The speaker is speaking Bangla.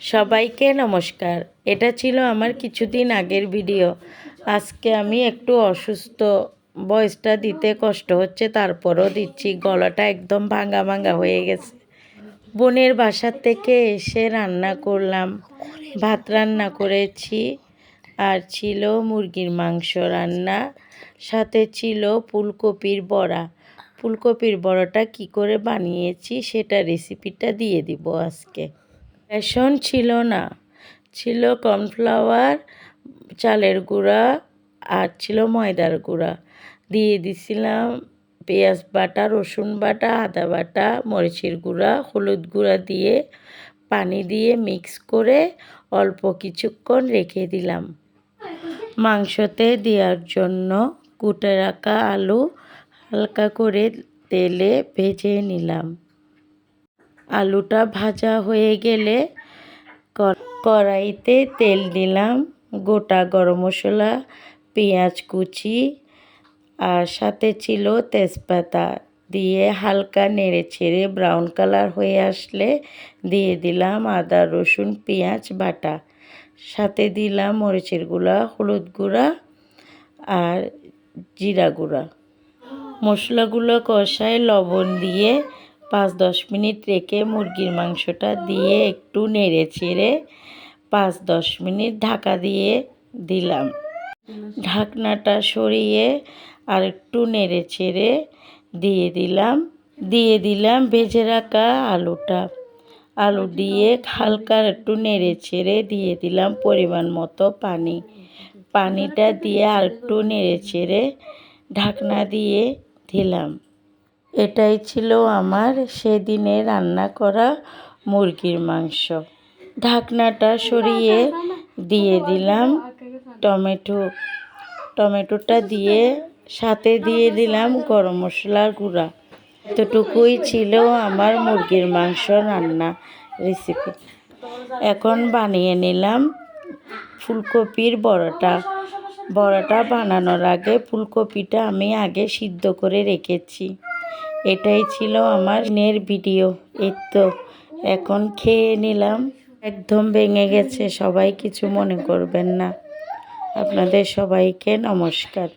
সবাইকে নমস্কার। এটা ছিল আমার কিছুদিন আগের ভিডিও। আজকে আমি একটু অসুস্থ, ভয়েসটা দিতে কষ্ট হচ্ছে, তারপরও দিচ্ছি। গলাটা একদম ভাঙা ভাঙা হয়ে গেছে। বোনের বাসার থেকে এসে রান্না করলাম, ভাত রান্না করেছি, আর ছিল মুরগির মাংস রান্না, সাথে ছিল ফুলকপির বড়া। ফুলকপির বড়াটা কি করে বানিয়েছি সেটা রেসিপিটা দিয়ে দিব আজকে। বেসন ছিল না, ছিল কর্নফ্লাওয়ার, চালের গুঁড়া, আর ছিল ময়দার গুঁড়া। দিয়ে দিছিলাম পেঁয়াজ বাটা, রসুন বাটা, আদা বাটা, মরিচের গুঁড়া, হলুদ গুঁড়া দিয়ে পানি দিয়ে মিক্স করে অল্প কিছুক্ষণ রেখে দিলাম। মাংসতে দেওয়ার জন্য কুটে রাখা আলু হালকা করে তেলে ভেজে নিলাম। আলুটা ভাজা হয়ে গেলে কড়াইতে তেল দিলাম, গোটা গরম মশলা, পেঁয়াজ কুচি, আর সাথে ছিল তেজপাতা দিয়ে হালকা নেড়ে ছেড়ে ব্রাউন কালার হয়ে আসলে দিয়ে দিলাম আদা রসুন পেঁয়াজ বাটা, সাথে দিলাম মরিচের গুঁড়া, হলুদ গুঁড়া আর জিরা গুঁড়া। মশলাগুলো কষায় লবণ দিয়ে 5-10 মিনিট রেখে মুরগির মাংসটা দিয়ে একটু নেড়ে ছেড়ে 5-10 মিনিট ঢাকা দিয়ে দিলাম। ঢাকনাটা সরিয়ে আর একটু নেড়ে ছেড়ে দিয়ে দিলাম ভেজে রাখা আলুটা। আলু দিয়ে হালকা একটু নেড়ে ছেড়ে দিয়ে দিলাম পরিমাণ মতো পানি। পানিটা দিয়ে আর একটু নেড়ে ছেড়ে ঢাকনা দিয়ে দিলাম। এটাই ছিল আমার সেদিনে রান্না করা মুরগির মাংস। ঢাকনাটা সরিয়ে দিয়ে দিলাম টমেটোটা দিয়ে সাথে দিয়ে দিলাম গরম মশলার গুঁড়া। এতটুকুই ছিল আমার মুরগির মাংস রান্না রেসিপি। এখন বানিয়ে নিলাম ফুলকপির বড়াটা বানানোর আগে ফুলকপিটা আমি আগে সিদ্ধ করে রেখেছি। এটাই ছিল আমার দিনের ভিডিও। এই তো এখন খেয়ে নিলাম। একদম ভেঙে গেছে, সবাই কিছু মনে করবেন না। আপনাদের সবাইকে নমস্কার।